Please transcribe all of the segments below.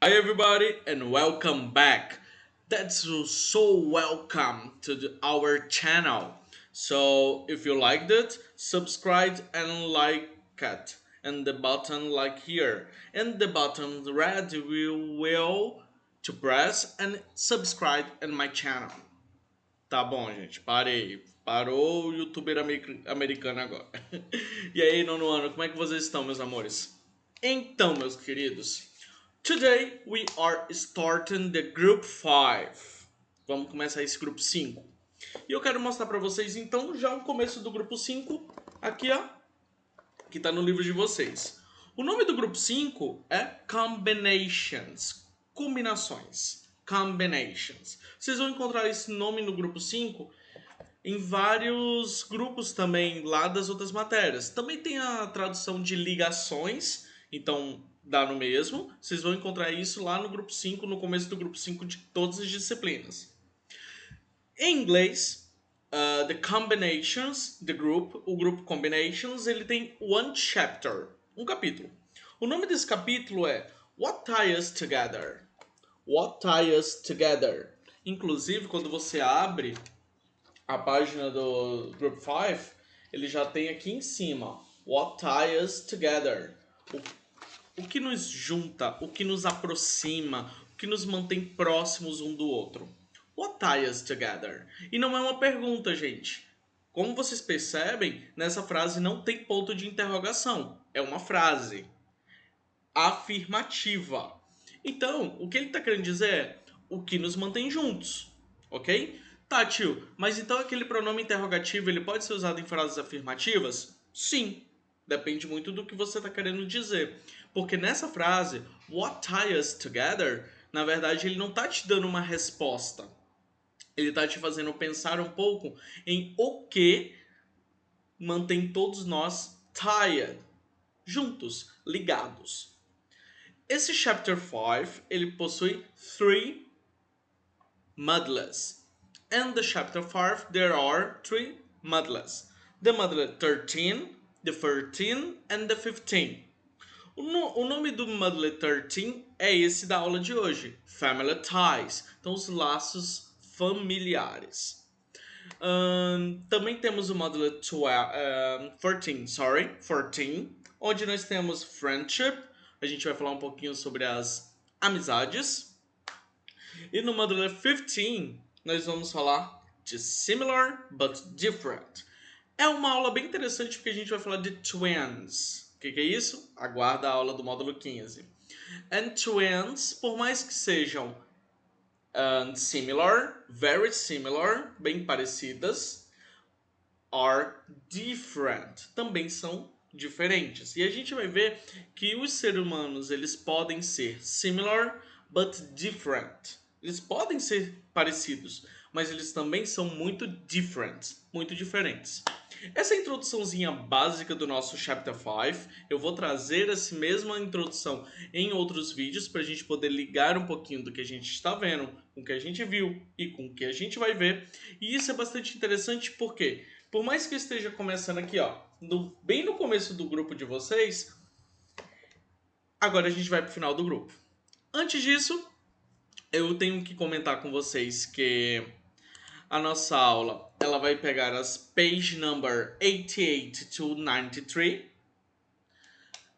Hi everybody and welcome back. That's so welcome to our channel. So if you liked it, subscribe and like it. And the button like here. And the button red will to press and subscribe in my channel. Tá bom, gente. Parei. Parou o youtuber americano agora. E aí, nono ano, como é que vocês estão, meus amores? Então, meus queridos, today we are starting the group 5. Vamos começar esse grupo 5. E eu quero mostrar para vocês, então, já o começo do grupo 5, aqui, ó, que tá no livro de vocês. O nome do grupo 5 é Combinations, combinações. Combinations. Vocês vão encontrar esse nome no grupo 5 em vários grupos também lá das outras matérias. Também tem a tradução de ligações, então dá no mesmo. Vocês vão encontrar isso lá no grupo 5, no começo do grupo 5 de todas as disciplinas. Em inglês, the combinations, o grupo combinations, ele tem one chapter, um capítulo. O nome desse capítulo é What Tie Us Together. What Tie Us Together. Inclusive, quando você abre a página do Group 5, ele já tem aqui em cima What Tie Us Together. O que nos junta, o que nos aproxima, o que nos mantém próximos um do outro. What tie us together? E não é uma pergunta, gente. Como vocês percebem, nessa frase não tem ponto de interrogação. É uma frase afirmativa. Então, o que ele está querendo dizer é o que nos mantém juntos, ok? Tá, tio, mas então aquele pronome interrogativo ele pode ser usado em frases afirmativas? Sim, depende muito do que você está querendo dizer. Porque nessa frase, what tie us together, na verdade ele não está te dando uma resposta. Ele está te fazendo pensar um pouco em o que mantém todos nós tied, juntos, ligados. Esse chapter 5, ele possui 3 modules. And the chapter 5, there are 3 modules. The module 13, the 13 and the 15. O nome do module 13 é esse da aula de hoje, Family Ties. Então, os laços familiares. Também temos o módulo 14, onde nós temos Friendship. A gente vai falar um pouquinho sobre as amizades. E no módulo 15, nós vamos falar de Similar but Different. É uma aula bem interessante porque a gente vai falar de twins. O que é isso? Aguarda a aula do módulo 15. And twins, por mais que sejam similar, very similar, bem parecidas, are different, também são diferentes. E a gente vai ver que os seres humanos, eles podem ser similar, but different. Eles podem ser parecidos, mas eles também são muito different, muito diferentes. Essa introduçãozinha básica do nosso Chapter 5, eu vou trazer essa mesma introdução em outros vídeos para a gente poder ligar um pouquinho do que a gente está vendo, com o que a gente viu e com o que a gente vai ver. E isso é bastante interessante porque, por mais que eu esteja começando aqui, ó, bem no começo do grupo de vocês, agora a gente vai para o final do grupo. Antes disso, eu tenho que comentar com vocês que a nossa aula ela vai pegar as page number 88 to 93.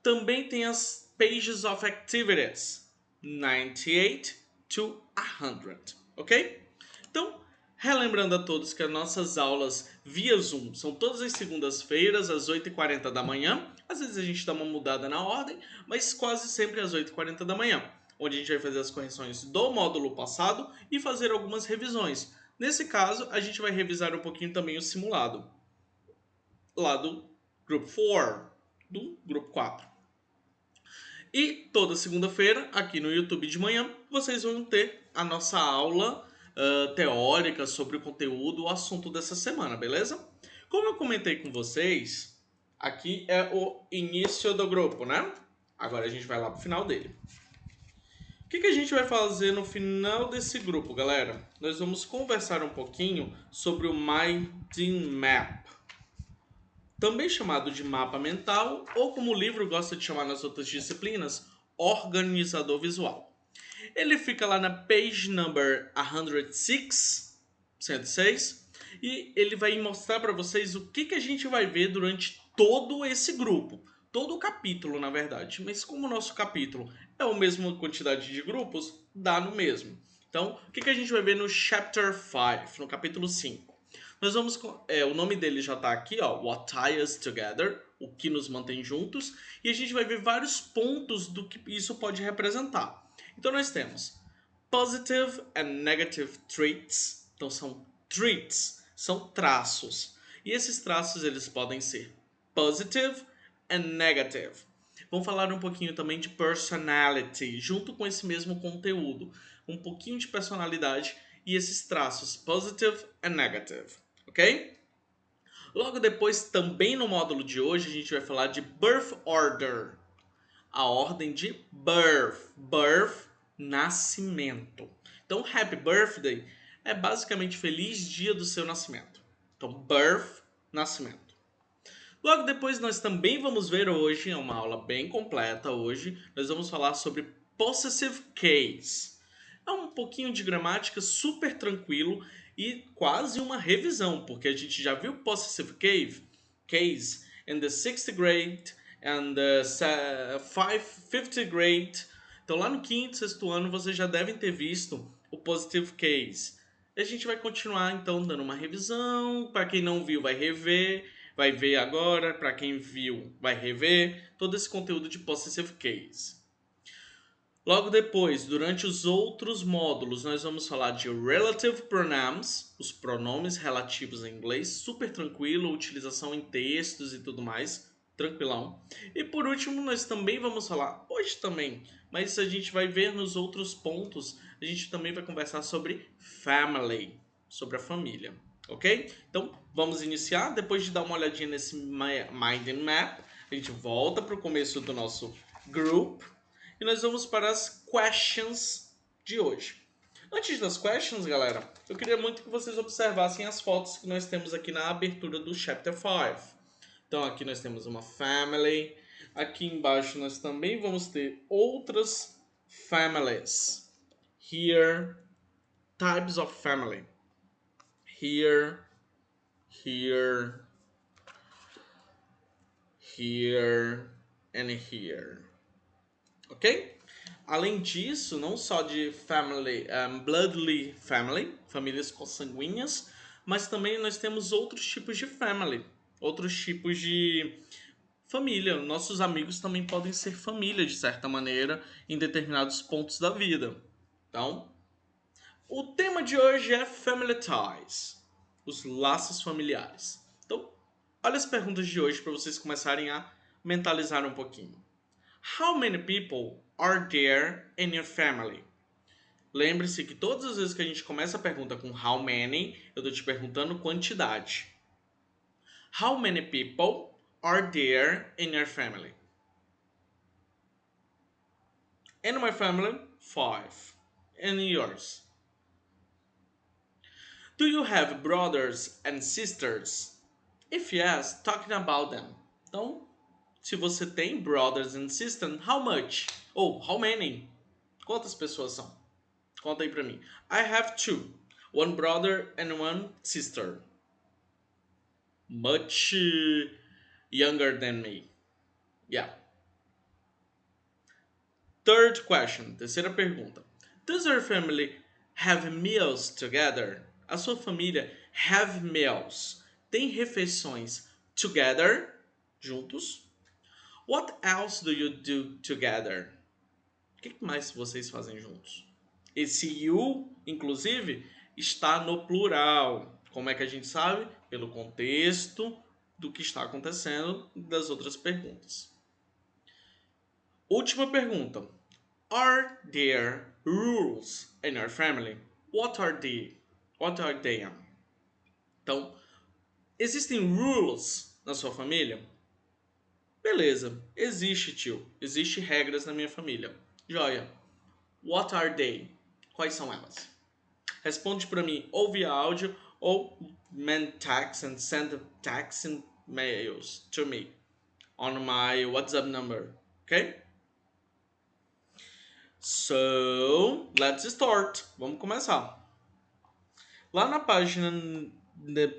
Também tem as pages of activities 98 to 100, ok? Então, relembrando a todos que as nossas aulas via Zoom são todas as segundas-feiras às 8h40 da manhã. Às vezes a gente dá uma mudada na ordem, mas quase sempre às 8h40 da manhã, onde a gente vai fazer as correções do módulo passado e fazer algumas revisões. Nesse caso, a gente vai revisar um pouquinho também o simulado lá do Group 4, do Grupo 4. E toda segunda-feira, aqui no YouTube de manhã, vocês vão ter a nossa aula teórica sobre o conteúdo, o assunto dessa semana, beleza? Como eu comentei com vocês, aqui é o início do grupo, né? Agora a gente vai lá pro final dele. O que a gente vai fazer no final desse grupo, galera? Nós vamos conversar um pouquinho sobre o Mind Map, também chamado de mapa mental, ou como o livro gosta de chamar nas outras disciplinas, organizador visual. Ele fica lá na page number 106, e ele vai mostrar para vocês o que a gente vai ver durante todo esse grupo. Todo o capítulo, na verdade. Mas como o nosso capítulo é a mesma quantidade de grupos, dá no mesmo. Então, o que a gente vai ver no Chapter 5, no capítulo 5? Nós vamos. O nome dele já está aqui, ó. What ties us together, o que nos mantém juntos. E a gente vai ver vários pontos do que isso pode representar. Então nós temos positive and negative traits. Então são traits, são traços. E esses traços eles podem ser positive and negative. Vamos falar um pouquinho também de personality, junto com esse mesmo conteúdo. Um pouquinho de personalidade e esses traços positive and negative, ok? Logo depois, também no módulo de hoje, a gente vai falar de birth order. A ordem de birth. Birth, nascimento. Então, happy birthday é basicamente feliz dia do seu nascimento. Então, birth, nascimento. Logo depois nós também vamos ver hoje, é uma aula bem completa hoje, nós vamos falar sobre possessive case. É um pouquinho de gramática super tranquilo e quase uma revisão, porque a gente já viu possessive case in the 6th grade and the 5th grade. Então lá no 5º, 6º ano vocês já devem ter visto o positive case. E a gente vai continuar então dando uma revisão, para quem não viu vai rever, vai ver agora, para quem viu vai rever, todo esse conteúdo de possessive case. Logo depois, durante os outros módulos, nós vamos falar de relative pronouns, os pronomes relativos em inglês, super tranquilo, utilização em textos e tudo mais, tranquilão. E por último, nós também vamos falar, hoje também, mas a gente vai ver nos outros pontos, a gente também vai conversar sobre family, sobre a família, ok? Então, vamos iniciar, depois de dar uma olhadinha nesse mind map, a gente volta para o começo do nosso group, e nós vamos para as questions de hoje. Antes das questions, galera, eu queria muito que vocês observassem as fotos que nós temos aqui na abertura do Chapter 5. Então aqui nós temos uma family, aqui embaixo nós também vamos ter outras families. Here, types of family. Here, here, here, and here. Ok? Além disso, não só de family, bloodly family, famílias consanguíneas, mas também nós temos outros tipos de family, outros tipos de família. Nossos amigos também podem ser família, de certa maneira, em determinados pontos da vida. Então, o tema de hoje é family ties, os laços familiares. Então, olha as perguntas de hoje para vocês começarem a mentalizar um pouquinho. How many people are there in your family? Lembre-se que todas as vezes que a gente começa a pergunta com how many, eu estou te perguntando quantidade. How many people are there in your family? In my family, 5. In yours? Do you have brothers and sisters? If yes, talking about them. Então, se você tem brothers and sisters, how much? Ou how many? Quantas pessoas são? Conta aí pra mim. I have 2. One brother and one sister. Much younger than me. Yeah. Third question. Terceira pergunta. Does your family have meals together? A sua família have meals. Tem refeições together, juntos. What else do you do together? O que mais vocês fazem juntos? Esse you, inclusive, está no plural. Como é que a gente sabe? Pelo contexto do que está acontecendo das outras perguntas. Última pergunta. Are there rules in your family? What are they? Então, existem rules na sua família? Beleza, existe, tio. Existem regras na minha família. Joia. What are they? Quais são elas? Responde para mim ou via áudio ou send text and mails to me on my WhatsApp number, okay? So, let's start. Vamos começar. Lá na página,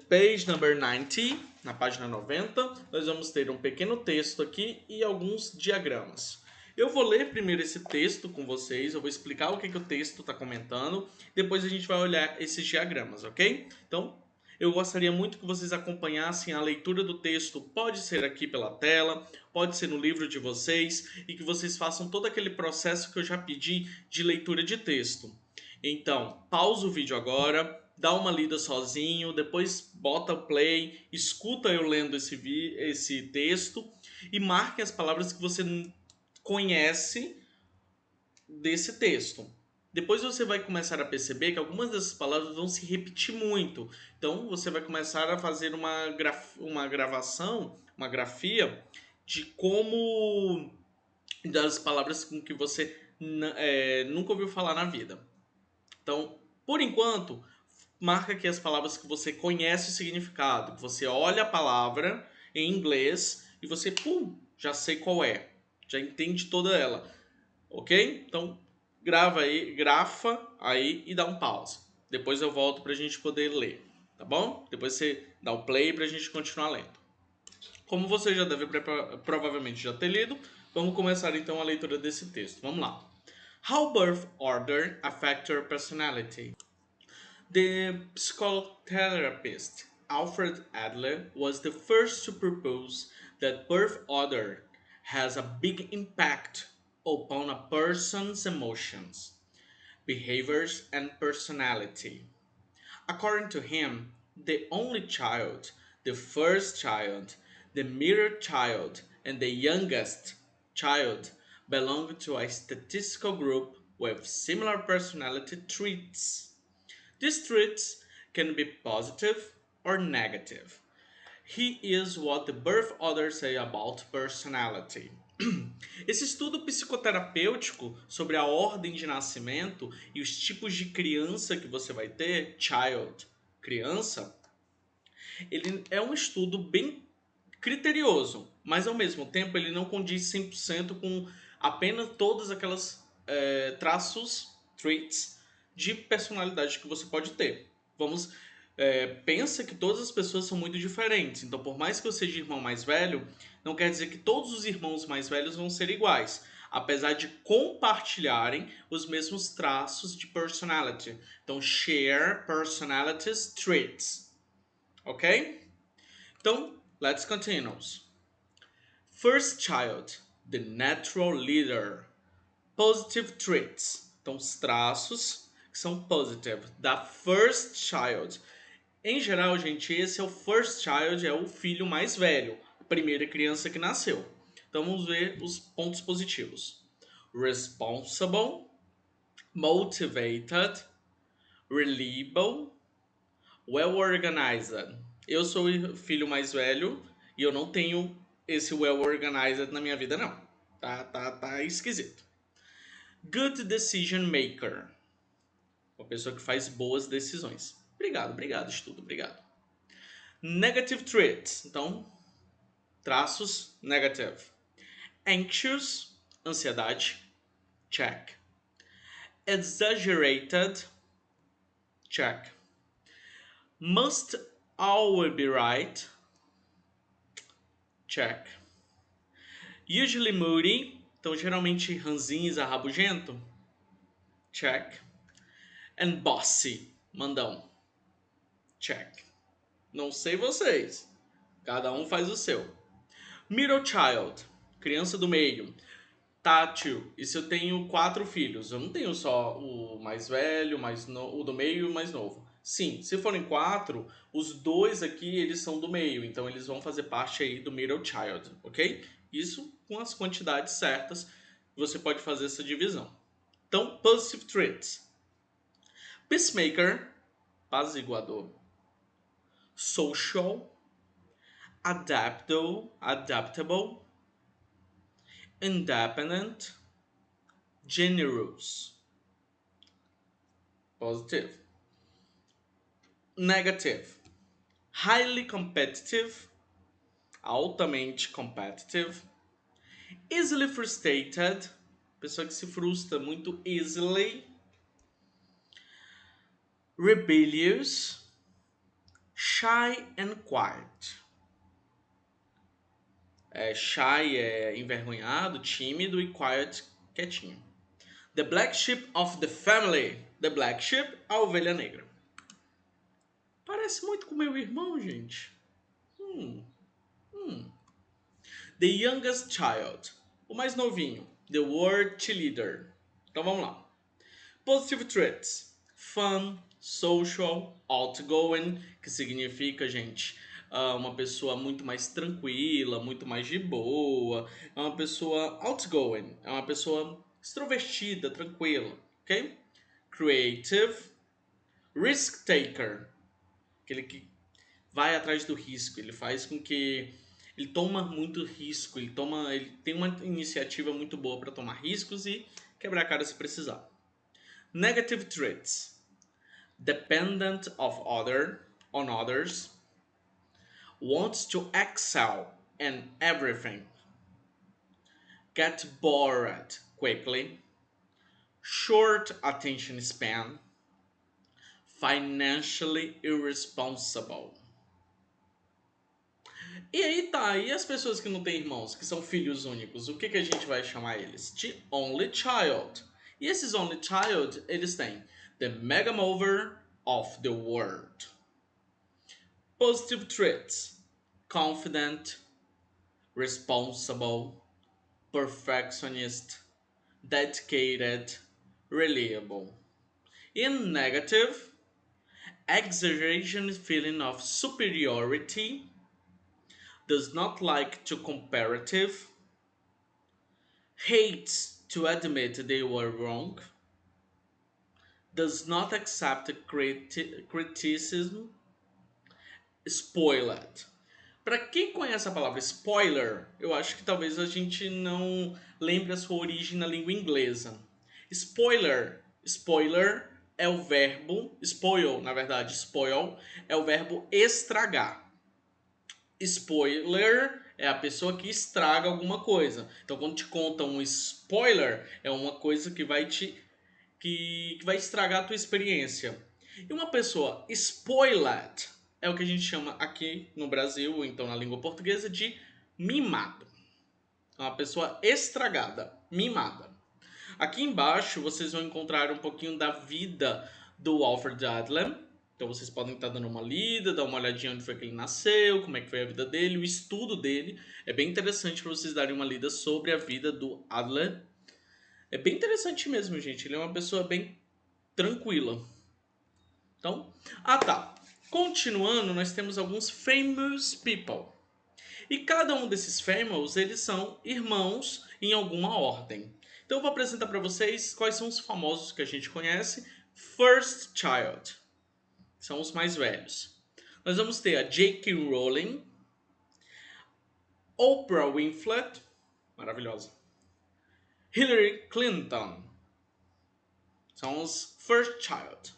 page number 90, na página 90, nós vamos ter um pequeno texto aqui e alguns diagramas. Eu vou ler primeiro esse texto com vocês, eu vou explicar o que o texto está comentando, depois a gente vai olhar esses diagramas, ok? Então, eu gostaria muito que vocês acompanhassem a leitura do texto, pode ser aqui pela tela, pode ser no livro de vocês, e que vocês façam todo aquele processo que eu já pedi de leitura de texto. Então, pausa o vídeo agora, dá uma lida sozinho, depois bota o play, escuta eu lendo esse texto e marque as palavras que você conhece desse texto. Depois você vai começar a perceber que algumas dessas palavras vão se repetir muito. Então você vai começar a fazer uma gravação, uma grafia de como das palavras com que você nunca ouviu falar na vida. Então, por enquanto, marca aqui as palavras que você conhece o significado. Você olha a palavra em inglês e você, já sei qual é. Já entende toda ela. Ok? Então, grafa aí e dá um pause. Depois eu volto para a gente poder ler. Tá bom? Depois você dá o play para a gente continuar lendo. Como você já deve provavelmente já ter lido, vamos começar então a leitura desse texto. Vamos lá. How birth order affect your personality? The psychotherapist Alfred Adler was the first to propose that birth order has a big impact upon a person's emotions, behaviors, and personality. According to him, the only child, the first child, the middle child, and the youngest child belong to a statistical group with similar personality traits. These traits can be positive or negative. He is what the birth others say about personality. Esse estudo psicoterapêutico sobre a ordem de nascimento e os tipos de criança que você vai ter, child, criança, ele é um estudo bem criterioso, mas ao mesmo tempo ele não condiz 100% com apenas todas aquelas traços, traits de personalidade que você pode ter. Pensa que todas as pessoas são muito diferentes, então por mais que eu seja irmão mais velho, não quer dizer que todos os irmãos mais velhos vão ser iguais, apesar de compartilharem os mesmos traços de personality. Então, share personalities traits, ok? Então, let's continue. First child, the natural leader. Positive traits. Então, os traços que são positive da first child. Em geral, gente, esse é o first child, é o filho mais velho, a primeira criança que nasceu. Então, vamos ver os pontos positivos. Responsible, motivated, reliable, well organized. Eu sou o filho mais velho e eu não tenho esse well organized na minha vida, não. Tá esquisito. Good decision maker. Uma pessoa que faz boas decisões. Obrigado, estudo, obrigado. Negative traits. Então, traços negative. Anxious, ansiedade. Check. Exaggerated. Check. Must always be right. Check. Usually moody. Então, geralmente ranzinza, rabugento. Check. And bossy, mandão. Check. Não sei vocês. Cada um faz o seu. Middle child, criança do meio. Tátil, e se eu tenho 4 filhos? Eu não tenho só o mais velho, o do meio e o mais novo. Sim, se forem 4, os 2 aqui, eles são do meio. Então, eles vão fazer parte aí do middle child, ok? Isso com as quantidades certas, você pode fazer essa divisão. Então, positive traits. Peacemaker, apaziguador. Social, adaptable, independent, generous. Positive. Negative. Highly competitive, altamente competitive, easily frustrated, pessoa que se frustra muito easily. Rebellious, shy and quiet. Shy é envergonhado, tímido e quiet, quietinho. The black sheep of the family. The black sheep, a ovelha negra. Parece muito com meu irmão, gente. The youngest child. O mais novinho. The world cheerleader. Então vamos lá. Positive traits. Fun, social, outgoing, que significa, gente, uma pessoa muito mais tranquila, muito mais de boa. É uma pessoa outgoing, é uma pessoa extrovertida, tranquila, ok? Creative, risk taker, aquele que vai atrás do risco, ele faz com que ele toma muito risco, ele tem uma iniciativa muito boa para tomar riscos e quebrar a cara se precisar. Negative traits. Dependent on others. Wants to excel in everything. Get bored quickly. Short attention span. Financially irresponsible. E aí tá, e as pessoas que não têm irmãos, que são filhos únicos, o que a gente vai chamar eles? De only child. E esses only child, eles têm the mega mover of the world. Positive traits: confident, responsible, perfectionist, dedicated, reliable. In negative, exaggeration feeling of superiority, does not like to comparative, hates to admit they were wrong, does not accept criticism, spoiled. Para quem conhece a palavra spoiler, eu acho que talvez a gente não lembre a sua origem na língua inglesa. Spoiler é o verbo, spoil, na verdade, spoil é o verbo estragar. Spoiler é a pessoa que estraga alguma coisa. Então, quando te contam um spoiler, é uma coisa que vai que vai estragar a tua experiência. E uma pessoa spoiled é o que a gente chama aqui no Brasil, ou então na língua portuguesa, de mimado. Uma pessoa estragada, mimada. Aqui embaixo vocês vão encontrar um pouquinho da vida do Alfred Adler. Então vocês podem estar dando uma lida, dar uma olhadinha onde foi que ele nasceu, como é que foi a vida dele, o estudo dele. É bem interessante para vocês darem uma lida sobre a vida do Adler. É bem interessante mesmo, gente. Ele é uma pessoa bem tranquila. Então, tá. Continuando, nós temos alguns famous people. E cada um desses famous, eles são irmãos em alguma ordem. Então eu vou apresentar para vocês quais são os famosos que a gente conhece. First Child. São os mais velhos. Nós vamos ter a J.K. Rowling, Oprah Winfrey, maravilhosa, Hillary Clinton. São os First Child.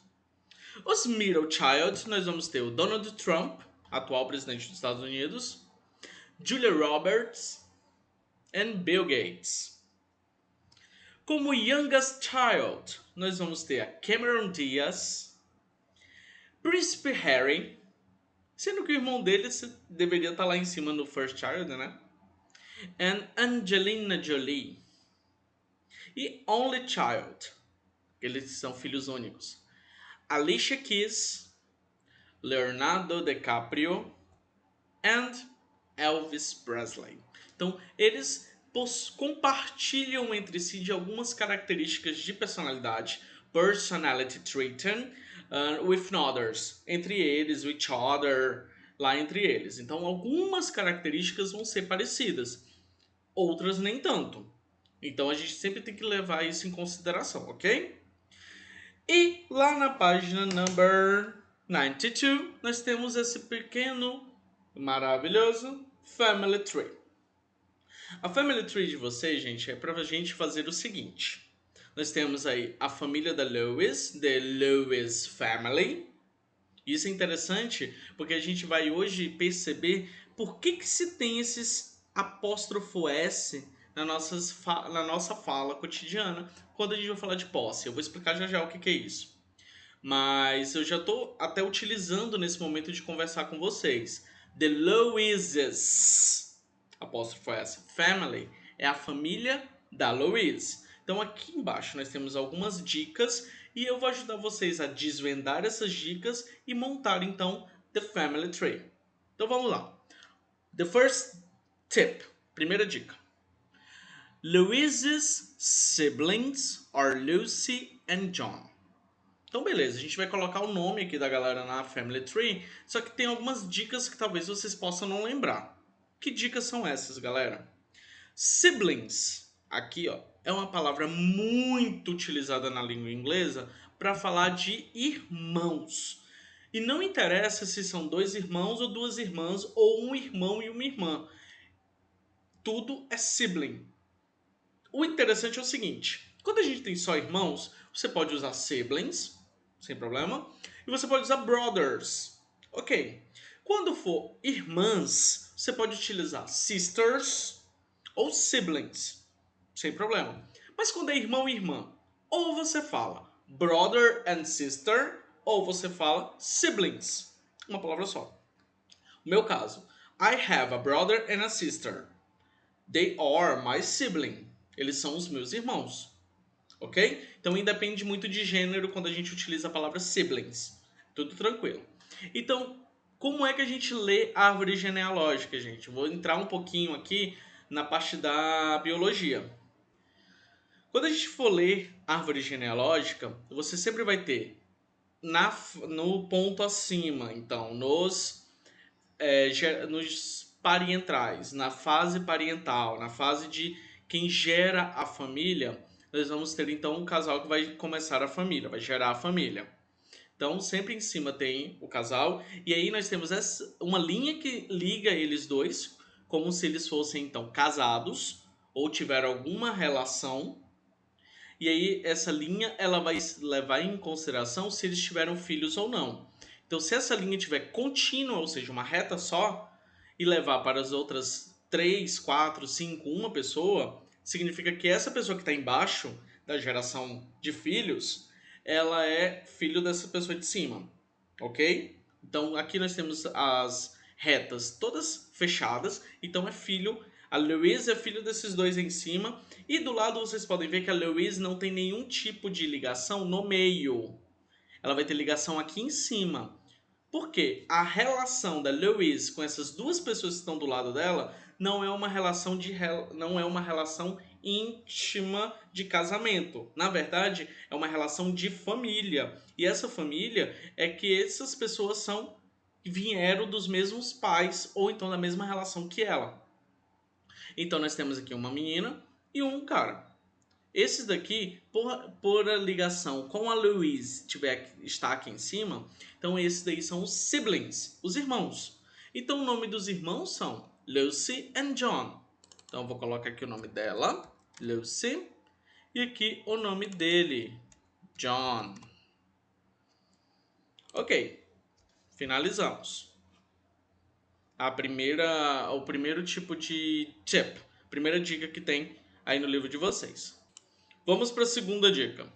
Os Middle Child, nós vamos ter o Donald Trump, atual presidente dos Estados Unidos, Julia Roberts e Bill Gates. Como Youngest Child, nós vamos ter a Cameron Diaz, Príncipe Harry, sendo que o irmão dele deveria estar lá em cima no First Child, né? And Angelina Jolie. E Only Child, eles são filhos únicos. Alicia Keys, Leonardo DiCaprio and Elvis Presley. Então, eles compartilham entre si de algumas características de personalidade, personality trait, with others, entre eles, with other, lá entre eles. Então, algumas características vão ser parecidas, outras nem tanto. Então, a gente sempre tem que levar isso em consideração, ok? E lá na página number 92, nós temos esse pequeno, maravilhoso Family Tree. A Family Tree de vocês, gente, é pra gente fazer o seguinte. Nós temos aí a família da Lewis, The Lewis Family. Isso é interessante porque a gente vai hoje perceber por que se tem esses apóstrofo S na nossa fala cotidiana quando a gente vai falar de posse. Eu vou explicar já já o que é isso. Mas eu já estou até utilizando nesse momento de conversar com vocês. The Louises, apóstrofo S, family, é a família da Louise. Então aqui embaixo nós temos algumas dicas e eu vou ajudar vocês a desvendar essas dicas e montar então the family tree. Então vamos lá. The first tip, primeira dica. Louise's siblings are Lucy and John. Então beleza, a gente vai colocar o nome aqui da galera na Family Tree, só que tem algumas dicas que talvez vocês possam não lembrar. Que dicas são essas, galera? Siblings, aqui ó, é uma palavra muito utilizada na língua inglesa para falar de irmãos. E não interessa se são dois irmãos ou duas irmãs, ou um irmão e uma irmã. Tudo é sibling. O interessante é o seguinte, quando a gente tem só irmãos, você pode usar siblings, sem problema, e você pode usar brothers. Ok. Quando for irmãs, você pode utilizar sisters ou siblings, sem problema. Mas quando é irmão e irmã, ou você fala brother and sister, ou você fala siblings. Uma palavra só. No meu caso, I have a brother and a sister. They are my sibling. Eles são os meus irmãos. Ok? Então independe muito de gênero quando a gente utiliza a palavra siblings. Tudo tranquilo. Então, como é que a gente lê árvore genealógica, gente? Vou entrar um pouquinho aqui na parte da biologia. Quando a gente for ler árvore genealógica, você sempre vai ter no ponto acima, então, nos parentrais, na fase parental, na fase de quem gera a família, nós vamos ter então um casal que vai começar a família, vai gerar a família. Então, sempre em cima tem o casal, e aí nós temos uma linha que liga eles dois, como se eles fossem então casados ou tiveram alguma relação. E aí essa linha ela vai levar em consideração se eles tiveram filhos ou não. Então, se essa linha tiver contínua, ou seja, uma reta só, e levar para as outras 3, 4, 5, uma pessoa, significa que essa pessoa que está embaixo da geração de filhos, ela é filho dessa pessoa de cima, ok? Então aqui nós temos as retas todas fechadas, então é filho, a Louise é filho desses dois em cima, e do lado vocês podem ver que a Louise não tem nenhum tipo de ligação no meio, ela vai ter ligação aqui em cima. Porque a relação da Louise com essas duas pessoas que estão do lado dela não é uma relação não é uma relação íntima de casamento. Na verdade, é uma relação de família. E essa família é que essas pessoas vieram dos mesmos pais ou então da mesma relação que ela. Então nós temos aqui uma menina e um cara. Esses daqui, por a ligação com a Louise está aqui em cima, então esses daí são os siblings, os irmãos. Então o nome dos irmãos são Lucy and John. Então eu vou colocar aqui o nome dela, Lucy, e aqui o nome dele, John. Ok, finalizamos. O primeiro tipo de tip, primeira dica que tem aí no livro de vocês. Vamos para a segunda dica.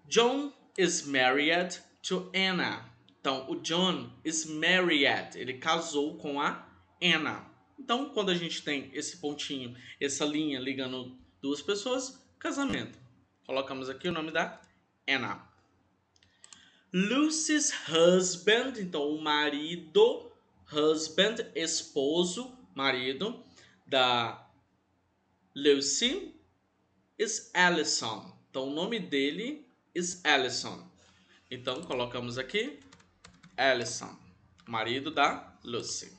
John is married to Anna. Então, o John is married. Ele casou com a Anna. Então, quando a gente tem esse pontinho, essa linha ligando duas pessoas, casamento. Colocamos aqui o nome da Anna. Lucy's husband. Então, o marido. Husband, esposo, marido da Lucy is Allison. Então, o nome dele is Allison. Então, colocamos aqui Allison, marido da Lucy.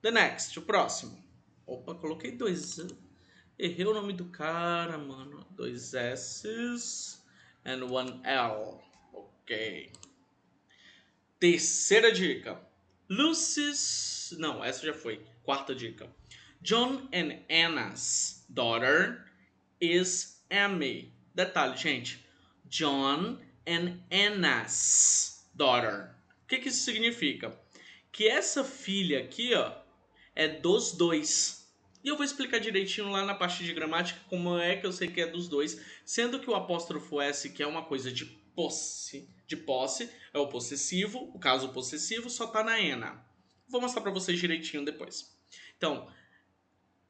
The next, o próximo. Opa, coloquei dois. Errei o nome do cara, mano. 2 S's and 1 L. Ok. Terceira dica. Lucy's... Não, essa já foi. Quarta dica. John and Anna's daughter is Amy. Detalhe, gente. John and Anna's daughter. O que isso significa? Que essa filha aqui, ó, é dos dois. E eu vou explicar direitinho lá na parte de gramática como é que eu sei que é dos dois, sendo que o apóstrofo S, que é uma coisa de posse, é o possessivo, o caso possessivo só tá na Anna. Vou mostrar para vocês direitinho depois. Então,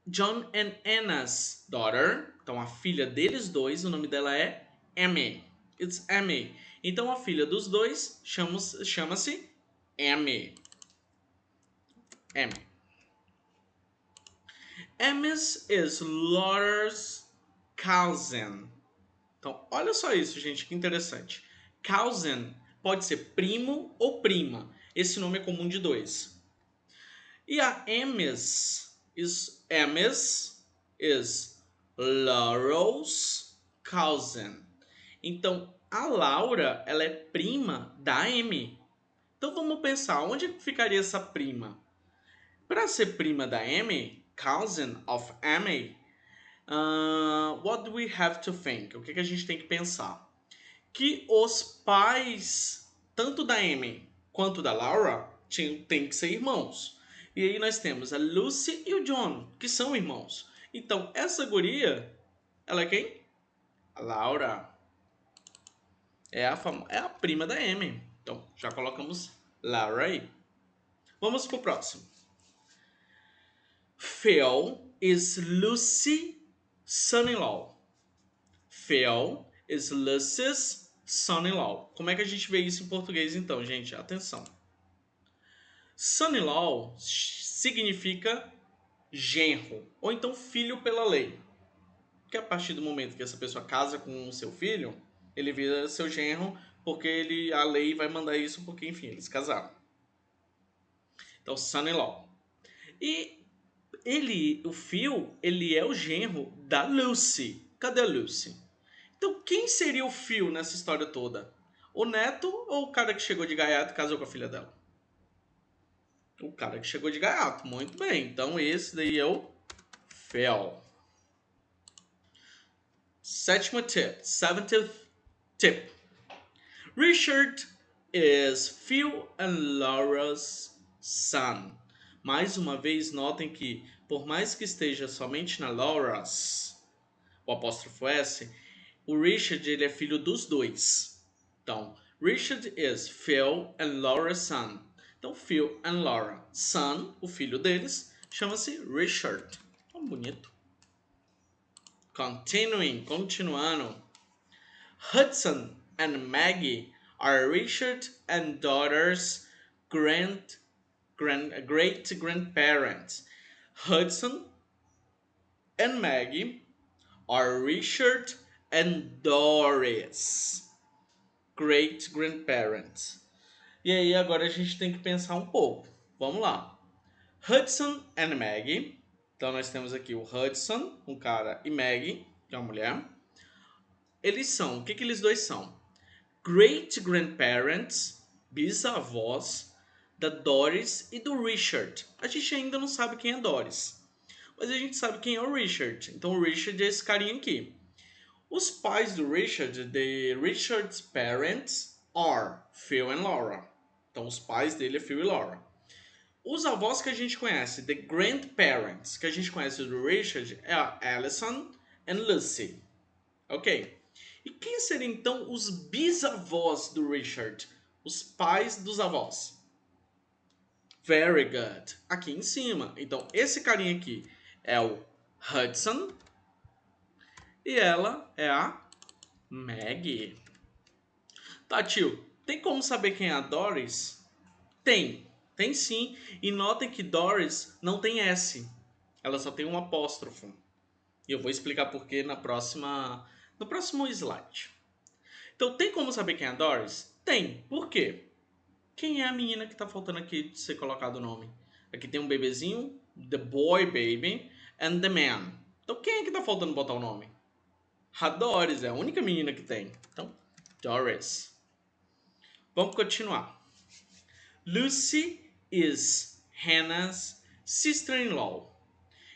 John and Anna's daughter, então a filha deles dois, o nome dela é Amy. It's Amy. Então a filha dos dois chama-se Amy. Amy. Amy's is Laura's cousin. Então, olha só isso, gente, que interessante. Cousin pode ser primo ou prima. Esse nome é comum de dois. E a Amy's is Laurel's cousin. Então, a Laura, ela é prima da Amy. Então, vamos pensar, onde ficaria essa prima? Para ser prima da Amy, cousin of Amy, what do we have to think? O que a gente tem que pensar? Que os pais, tanto da Amy quanto da Laura, têm que ser irmãos. E aí nós temos a Lucy e o John, que são irmãos. Então, essa guria, ela é quem? A Laura. É a prima da Amy. Então, já colocamos Laura aí. Vamos pro próximo. Phil is Lucy's son-in-law. Phil is Lucy's son-in-law. Como é que a gente vê isso em português então, gente? Atenção. Son-in-law significa genro, ou então filho pela lei. Porque a partir do momento que essa pessoa casa com o seu filho, ele vira seu genro, porque a lei vai mandar isso, porque enfim, eles casaram. Então, son-in-law. E o Phil, ele é o genro da Lucy. Cadê a Lucy? Então, quem seria o Phil nessa história toda? O neto ou o cara que chegou de gaiato e casou com a filha dela? O cara que chegou de gaiato. Muito bem. Então, esse daí é o Phil. Seventh tip. Richard is Phil and Laura's son. Mais uma vez, notem que, por mais que esteja somente na Laura's, o apóstrofo S, o Richard ele é filho dos dois. Então, Richard is Phil and Laura's son. Então, Phil and Laura. Son, o filho deles, chama-se Richard. Tão bonito. Continuando. Hudson and Maggie are Richard and daughter's great-grandparents. Hudson and Maggie are Richard and Doris' great-grandparents. E aí agora a gente tem que pensar um pouco. Vamos lá. Hudson and Maggie. Então nós temos aqui o Hudson, um cara, e Maggie, que é uma mulher. Eles são, o que eles dois são? Great-grandparents, bisavós, da Doris e do Richard. A gente ainda não sabe quem é Doris, mas a gente sabe quem é o Richard. Então o Richard é esse carinha aqui. Os pais do Richard, Richard's parents, are Phil and Laura. Então os pais dele é Phil e Laura. Os avós que a gente conhece, the grandparents, que a gente conhece do Richard, é a Alison and Lucy. Ok? E quem seriam então os bisavós do Richard? Os pais dos avós. Very good. Aqui em cima. Então, esse carinha aqui é o Hudson. E ela é a Maggie. Tá, tio. Tem como saber quem é a Doris? Tem. Tem sim. E notem que Doris não tem S. Ela só tem um apóstrofo. E eu vou explicar por que no próximo slide. Então, tem como saber quem é a Doris? Tem. Por quê? Quem é a menina que tá faltando aqui de ser colocado o nome? Aqui tem um bebezinho, the boy baby, and the man. Então, quem é que tá faltando botar o nome? A Doris, é a única menina que tem. Então, Doris. Vamos continuar. Lucy is Hannah's sister-in-law.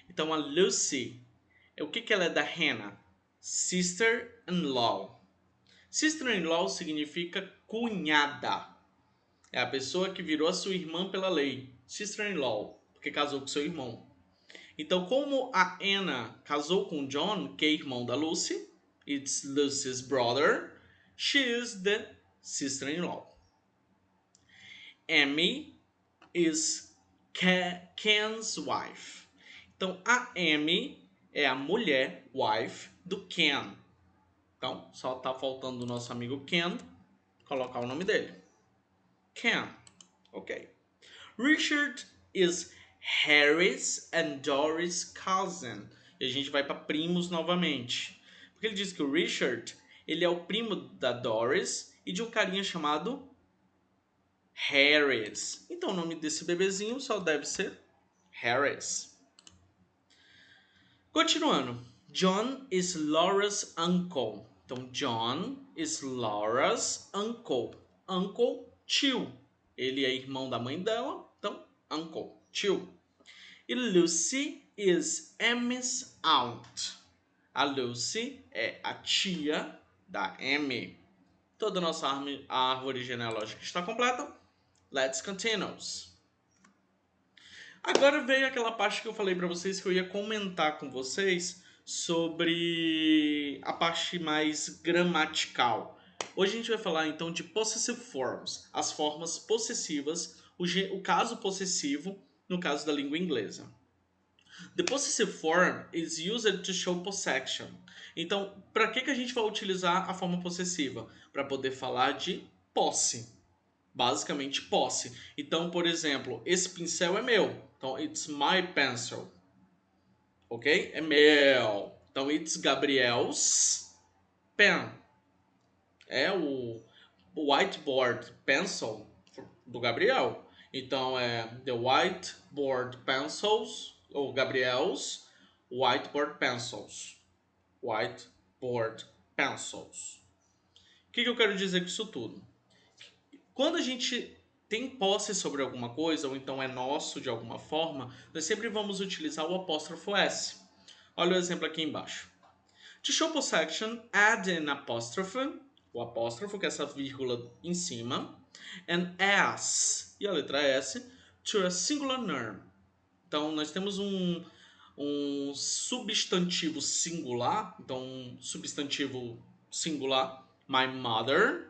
Então, a Lucy, o que ela é da Hannah? Sister-in-law. Sister-in-law significa cunhada. É a pessoa que virou a sua irmã pela lei. Sister-in-law, porque casou com seu irmão. Então, como a Anna casou com John, que é irmão da Lucy, it's Lucy's brother, she is the sister-in-law. Amy is Ken's wife. Então, a Amy é a mulher, wife, do Ken. Então, só tá faltando o nosso amigo Ken colocar o nome dele. Ken. Ok. Richard is Harry's and Doris' cousin. E a gente vai para primos novamente. Porque ele diz que o Richard, ele é o primo da Doris e de um carinha chamado Harris. Então o nome desse bebezinho só deve ser Harris. Continuando. John is Laura's uncle. Então John is Laura's uncle. Uncle, tio. Ele é irmão da mãe dela, então uncle, tio. E Lucy is Amy's aunt. A Lucy é a tia da Amy. Toda a nossa árvore genealógica está completa. Let's continue. Agora veio aquela parte que eu falei para vocês que eu ia comentar com vocês sobre a parte mais gramatical. Hoje a gente vai falar então de possessive forms, as formas possessivas, o caso possessivo no caso da língua inglesa. The possessive form is used to show possession. Então, para que a gente vai utilizar a forma possessiva? Para poder falar de posse. Basicamente, posse. Então, por exemplo, esse pincel é meu. Então, it's my pencil. Ok? É meu. Então, it's Gabriel's pen. É o whiteboard pencil do Gabriel. Então, é the whiteboard pencils, ou Gabriel's whiteboard pencils. Whiteboard pencils. O que eu quero dizer com isso tudo? Quando a gente tem posse sobre alguma coisa, ou então é nosso de alguma forma, nós sempre vamos utilizar o apóstrofo S. Olha o exemplo aqui embaixo. To show possession, add an apostrophe, o apóstrofo, que é essa vírgula em cima, and S, e a letra S, to a singular noun. Então, nós temos um substantivo singular, então um substantivo singular, my mother.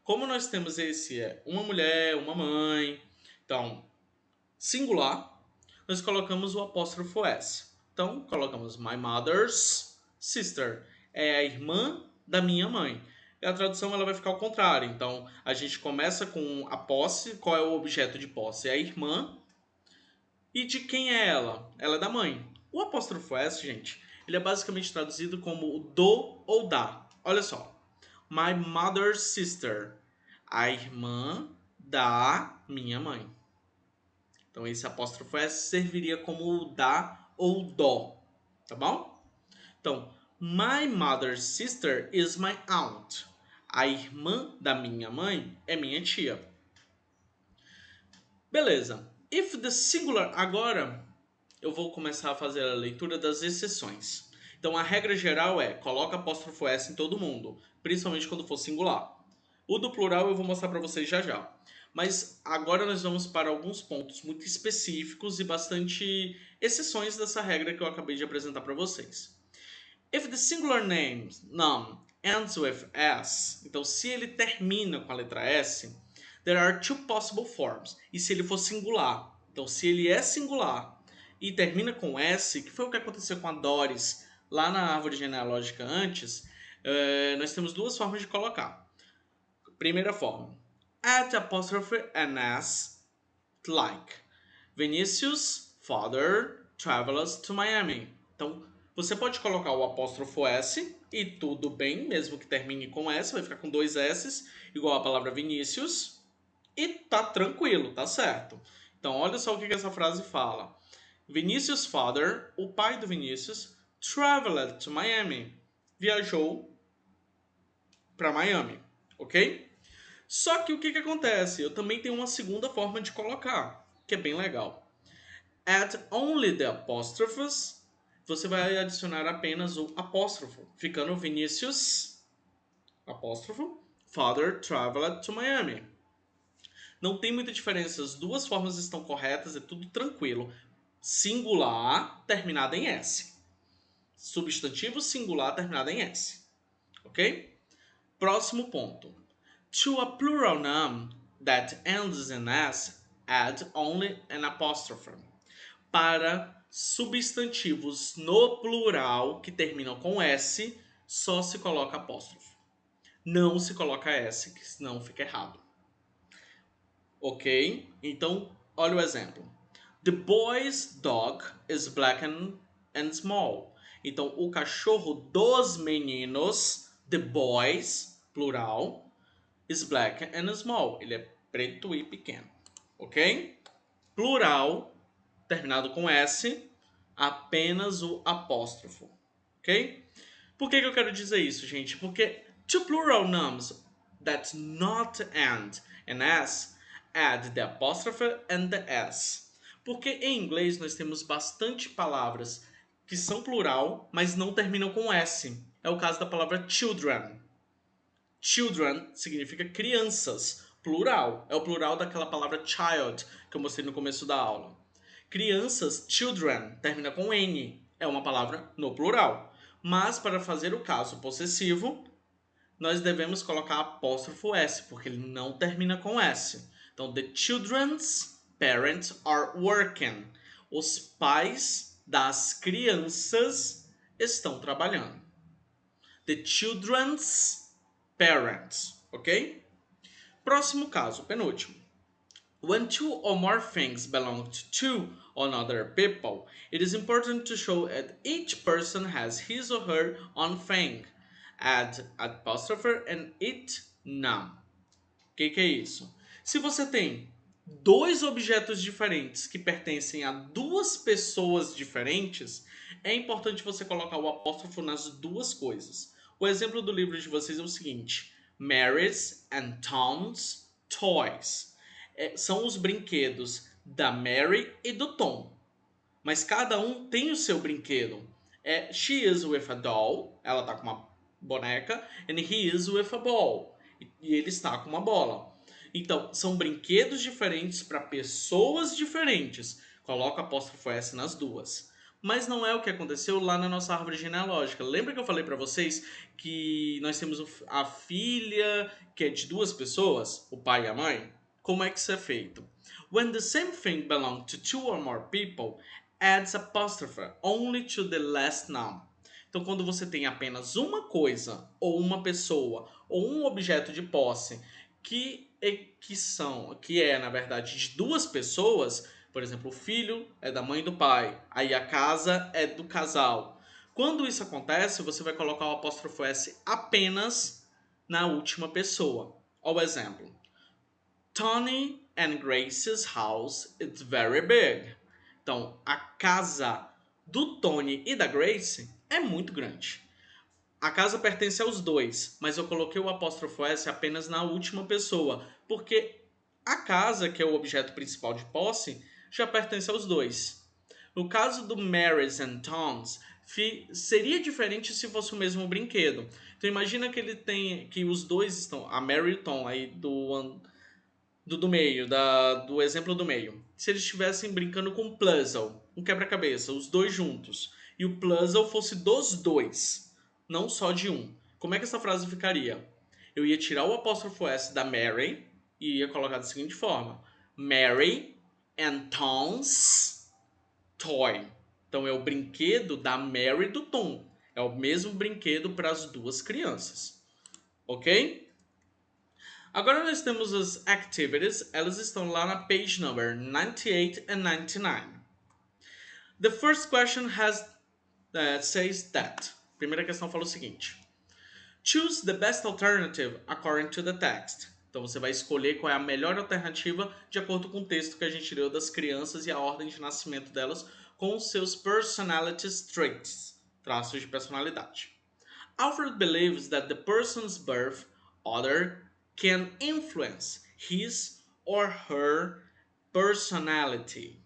Como nós temos esse uma mulher, uma mãe, então singular, nós colocamos o apóstrofo S. Então colocamos my mother's sister, é a irmã da minha mãe. E a tradução ela vai ficar ao contrário. Então a gente começa com a posse, qual é o objeto de posse? É a irmã. E de quem é ela? Ela é da mãe. O apóstrofo S, gente, ele é basicamente traduzido como o do ou da. Olha só. My mother's sister. A irmã da minha mãe. Então esse apóstrofo S serviria como o da ou do. Tá bom? Então, my mother's sister is my aunt. A irmã da minha mãe é minha tia. Beleza. If the singular, agora eu vou começar a fazer a leitura das exceções. Então a regra geral é coloca apóstrofo S em todo mundo, principalmente quando for singular. O do plural eu vou mostrar para vocês já já. Mas agora nós vamos para alguns pontos muito específicos e bastante exceções dessa regra que eu acabei de apresentar para vocês. If the singular name ends with S, então se ele termina com a letra S, there are two possible forms. E se ele for singular, então se ele é singular e termina com S, que foi o que aconteceu com a Doris lá na árvore genealógica antes, nós temos duas formas de colocar. Primeira forma, add apostrophe and S, like Vinicius' father travels to Miami. Então, você pode colocar o apóstrofo S e tudo bem, mesmo que termine com S, vai ficar com dois S, igual a palavra Vinícius, e tá tranquilo, tá certo. Então, olha só o que essa frase fala. Vinicius' father, o pai do Vinícius, traveled to Miami. Viajou para Miami, ok? Só que o que acontece? Eu também tenho uma segunda forma de colocar, que é bem legal. Add only the apostrophes. Você vai adicionar apenas o apóstrofo, ficando Vinicius, apóstrofo, father traveled to Miami. Não tem muita diferença, as duas formas estão corretas, é tudo tranquilo. singular terminado em S. Substantivo singular terminado em S. Ok? Próximo ponto. To a plural noun that ends in S, add only an apostrophe. Para substantivos no plural que terminam com S, só se coloca apóstrofo. Não se coloca S, que senão fica errado. Ok? Então, olha o exemplo. The boy's dog is black and small. Então, o cachorro dos meninos, the boys, plural, is black and small. Ele é preto e pequeno. Ok? Plural, terminado com S, apenas o apóstrofo. Ok? Por que eu quero dizer isso, gente? Porque to plural nouns that not end in S, add the apostrophe and the S. Porque em inglês nós temos bastante palavras que são plural, mas não terminam com S. É o caso da palavra children. Children significa crianças, plural. É o plural daquela palavra child que eu mostrei no começo da aula. Crianças, children, termina com N. É uma palavra no plural. Mas para fazer o caso possessivo, nós devemos colocar apóstrofo S, porque ele não termina com S. Então, the children's parents are working. Os pais das crianças estão trabalhando. The children's parents, ok? Próximo caso, penúltimo. When two or more things belong to two or other people, it is important to show that each person has his or her own thing. Add apostrophe and it none. O que é isso? Se você tem dois objetos diferentes que pertencem a duas pessoas diferentes, é importante você colocar o apóstrofo nas duas coisas. O exemplo do livro de vocês é o seguinte: Mary's and Tom's toys. São os brinquedos da Mary e do Tom. Mas cada um tem o seu brinquedo. She is with a doll. Ela está com uma boneca. And he is with a ball. E ele está com uma bola. Então, são brinquedos diferentes para pessoas diferentes. Coloca apóstrofo S nas duas. Mas não é o que aconteceu lá na nossa árvore genealógica. Lembra que eu falei para vocês que nós temos a filha que é de duas pessoas, o pai e a mãe? Como é que isso é feito? When the same thing belongs to two or more people, adds apostrophe only to the last noun. Então, quando você tem apenas uma coisa, ou uma pessoa, ou um objeto de posse que é na verdade de duas pessoas, por exemplo, o filho é da mãe e do pai, aí a casa é do casal. Quando isso acontece, você vai colocar o apóstrofo S apenas na última pessoa. Olha o exemplo. Tony and Grace's house is very big. Então, a casa do Tony e da Grace é muito grande. A casa pertence aos dois, mas eu coloquei o apóstrofo S apenas na última pessoa, porque a casa, que é o objeto principal de posse, já pertence aos dois. No caso do Mary's and Tom's, seria diferente se fosse o mesmo brinquedo. Então imagina que ele tem que os dois estão, a Mary e o Tom aí do meio, do exemplo do meio. Se eles estivessem brincando com um puzzle, um quebra-cabeça, os dois juntos, e o puzzle fosse dos dois, não só de um, como é que essa frase ficaria? Eu ia tirar o apóstrofo S da Mary e ia colocar da seguinte forma: Mary and Tom's toy. Então é o brinquedo da Mary e do Tom. É o mesmo brinquedo para as duas crianças. Ok? Agora nós temos as activities, elas estão lá na page number 98 and 99. The first question says that. Primeira questão fala o seguinte: Choose the best alternative according to the text. Então você vai escolher qual é a melhor alternativa de acordo com o texto que a gente leu das crianças e a ordem de nascimento delas com os seus personality traits, traços de personalidade. Alfred believes that the person's birth order can influence his or her personality.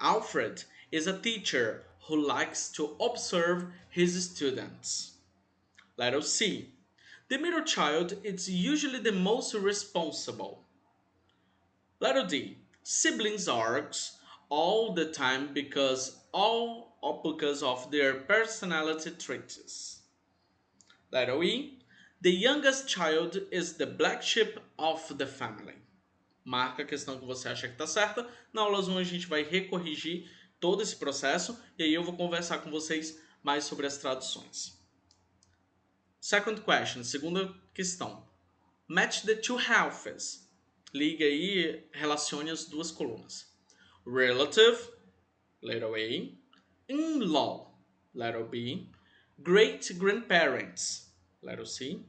Alfred is a teacher who likes to observe his students. Letter C. The middle child is usually the most responsible. Letter D. Siblings arcs all the time because of their personality traits. Letter E. The youngest child is the black sheep of the family. Marca a questão que você acha que está certa. Na aula 1 a gente vai recorrigir todo esse processo e aí eu vou conversar com vocês mais sobre as traduções. Second question, segunda questão. Match the two halves. Liga aí, relacione as duas colunas. Relative, letter A. In-law, letter B. Great-grandparents, letter C.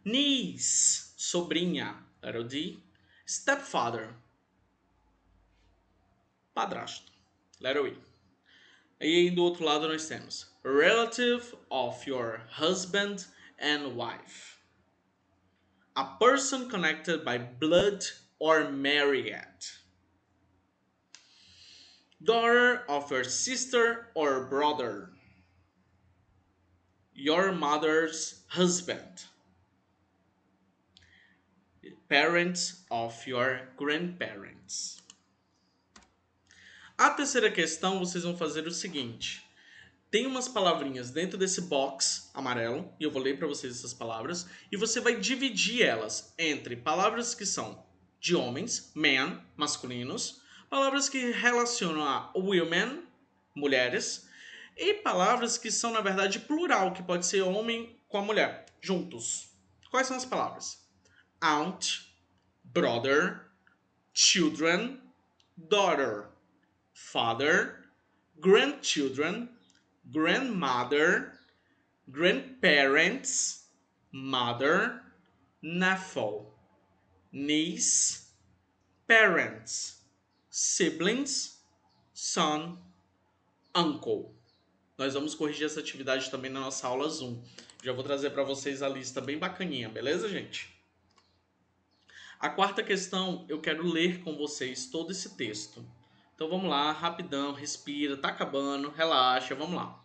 Niece, sobrinha, letter D. Stepfather, padrasto, letter E. E aí do outro lado nós temos relative of your husband and wife. A person connected by blood or married. Daughter of your sister or brother. Your mother's husband. Parents of your grandparents. A terceira questão vocês vão fazer o seguinte. Tem umas palavrinhas dentro desse box amarelo, e eu vou ler para vocês essas palavras, e você vai dividir elas entre palavras que são de homens, men, masculinos, palavras que relacionam a women, mulheres, e palavras que são, na verdade, plural, que pode ser homem com a mulher, juntos. Quais são as palavras? Aunt, brother, children, daughter, father, grandchildren, grandmother, grandparents, mother, nephew, niece, parents, siblings, son, uncle. Nós vamos corrigir essa atividade também na nossa aula Zoom. Já vou trazer para vocês a lista bem bacaninha, beleza, gente? A quarta questão, eu quero ler com vocês todo esse texto. Então vamos lá, rapidão, respira, tá acabando, relaxa, vamos lá.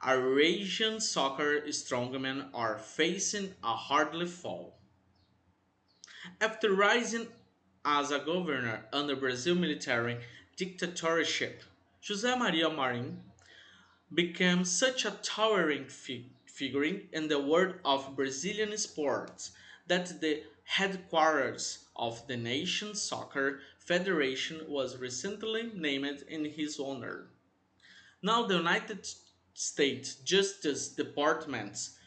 Eurasian soccer strongmen are facing a hardly fall. After rising as a governor under Brazil military dictatorship, José Maria Marim became such a towering figure in the world of Brazilian sports that the headquarters of the nation's soccer federation was recently named in his honor. Now the United States Justice Department's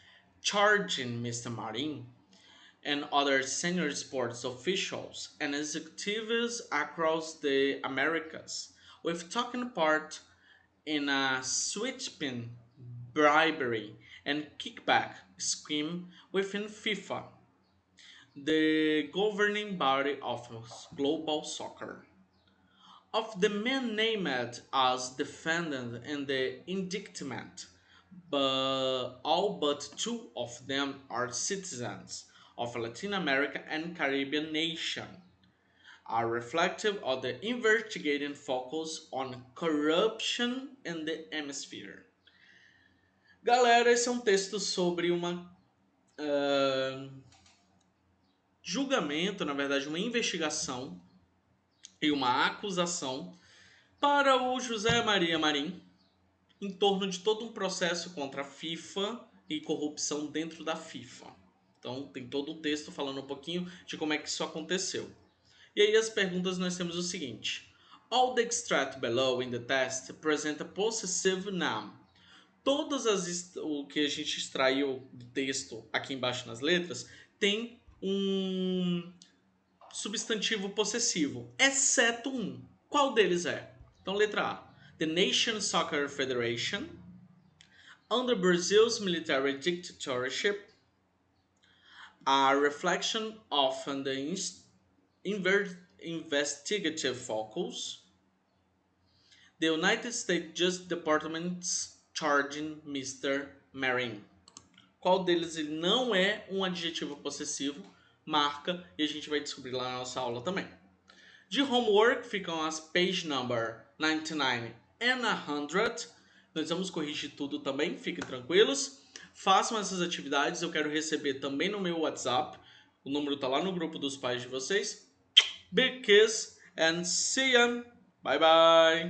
charging Mr. Marin and other senior sports officials and executives across the Americas with taking part in a sweeping bribery and kickback scheme within FIFA, the governing body of global soccer. Of the men named as defendants in the indictment, but all but two of them are citizens of Latin America and Caribbean nation, are reflective of the investigating focus on corruption in the hemisphere. Galera, esse é um texto sobre julgamento, na verdade, uma investigação e uma acusação para o José Maria Marim em torno de todo um processo contra a FIFA e corrupção dentro da FIFA. Então tem todo um texto falando um pouquinho de como é que isso aconteceu. E aí as perguntas nós temos o seguinte. All the extract below in the test present a possessive noun. O que a gente extraiu do texto aqui embaixo nas letras tem um substantivo possessivo, exceto um. Qual deles é? Então, letra A. The Nation Soccer Federation. Under Brazil's military dictatorship. A reflection of the investigative focus. The United States Justice Department's charging Mr. Marin. Qual deles ele não é um adjetivo possessivo? Marca e a gente vai descobrir lá na nossa aula também. De homework ficam as page number 99 and 100. Nós vamos corrigir tudo também, fiquem tranquilos. Façam essas atividades, eu quero receber também no meu WhatsApp. O número está lá no grupo dos pais de vocês. Big kiss and see ya! Bye bye!